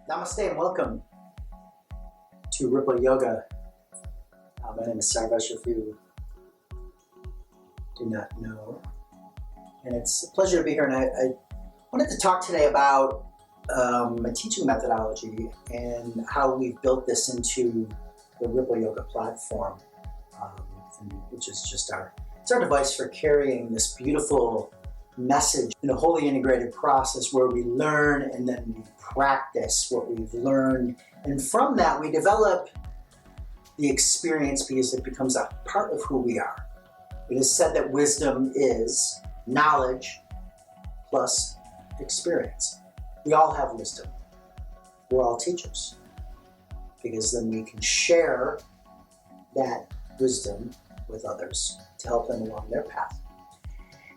Namaste and welcome to Ripple Yoga. My name is Sarvesh, if you do not know. And it's a pleasure to be here. And I wanted to talk today about my teaching methodology and how we've built this into the Ripple Yoga platform, which is just our device for carrying this beautiful message in a wholly integrated process where we learn and then we practice what we've learned, and from that we develop the experience because it becomes a part of who we are. It is said that wisdom is knowledge plus experience. We all have wisdom. We're all teachers because then we can share that wisdom with others to help them along their path.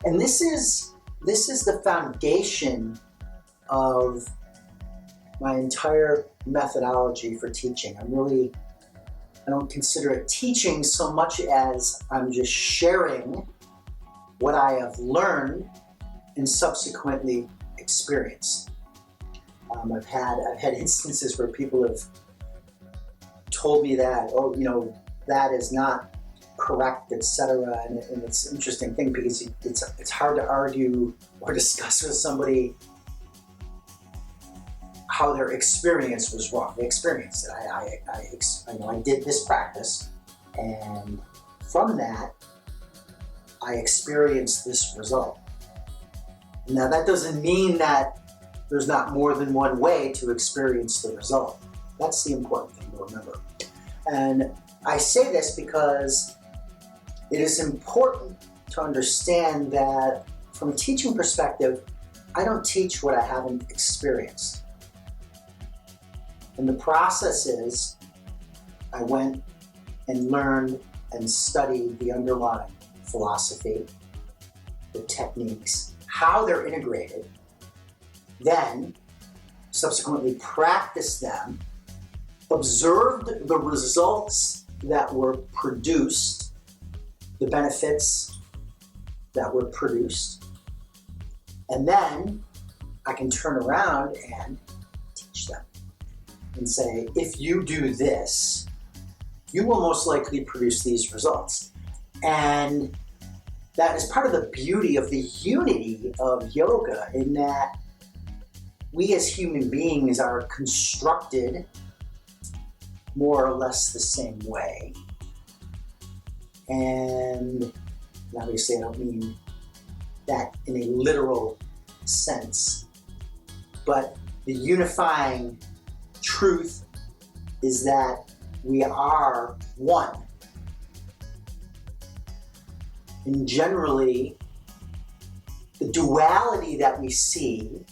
And this is the foundation of my entire methodology for teaching. I don't consider it teaching so much as I'm just sharing what I have learned and subsequently experienced. I've had instances where people have told me that, that is not correct, etc. And it's an interesting thing because it's hard to argue or discuss with somebody how their experience was wrong. They experienced it. I did this practice, and from that, I experienced this result. Now that doesn't mean that there's not more than one way to experience the result. That's the important thing to remember. And I say this because it is important to understand that from a teaching perspective, I don't teach what I haven't experienced. And the process is I went and learned and studied the underlying philosophy, the techniques, how they're integrated, then subsequently practiced them, observed the results that were produced, the benefits that were produced, and then I can turn around and teach them and say, if you do this, you will most likely produce these results. And that is part of the beauty of the unity of yoga, in that we as human beings are constructed more or less the same way. And obviously I don't mean that in a literal sense, but the unifying truth is that we are one. And generally, the duality that we see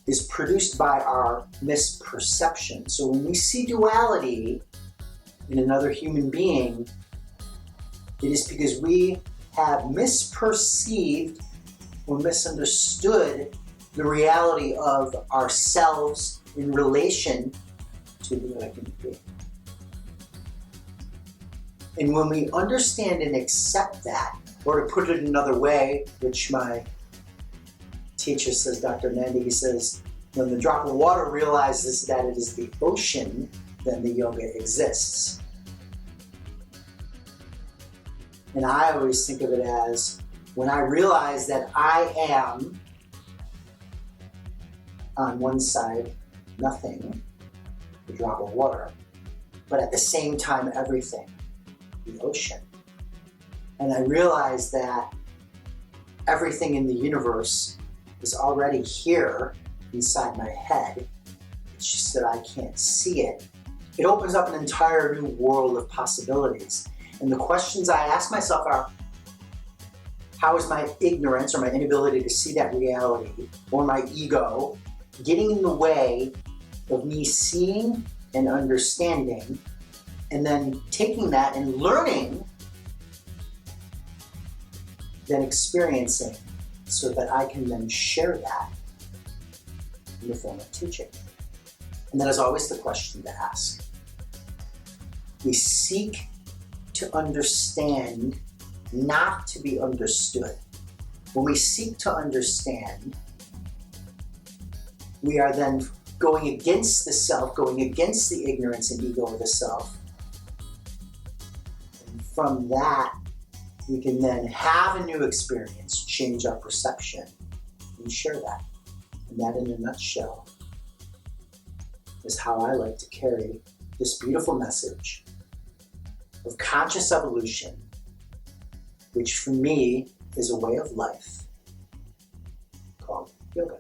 is produced by our misperception. So when we see duality in another human being, it is because we have misperceived or misunderstood the reality of ourselves in relation to the other human being. And when we understand and accept that, or to put it another way, which my teacher says, Dr. Nandi, he says, when the drop of water realizes that it is the ocean, then the yoga exists. And I always think of it as, when I realize that I am, on one side, nothing, the drop of water, but at the same time, everything, the ocean. And I realize that everything in the universe is already here inside my head. It's just that I can't see it. It opens up an entire new world of possibilities. And the questions I ask myself are, how is my ignorance or my inability to see that reality, or my ego, getting in the way of me seeing and understanding, and then taking that and learning, then experiencing, so that I can then share that in the form of teaching? And that is always the question to ask. We seek to understand, not to be understood. When we seek to understand, we are then going against the self, going against the ignorance and ego of the self. And from that, we can then have a new experience, change our perception, and share that. And that, in a nutshell, is how I like to carry this beautiful message of conscious evolution, which for me is a way of life called yoga.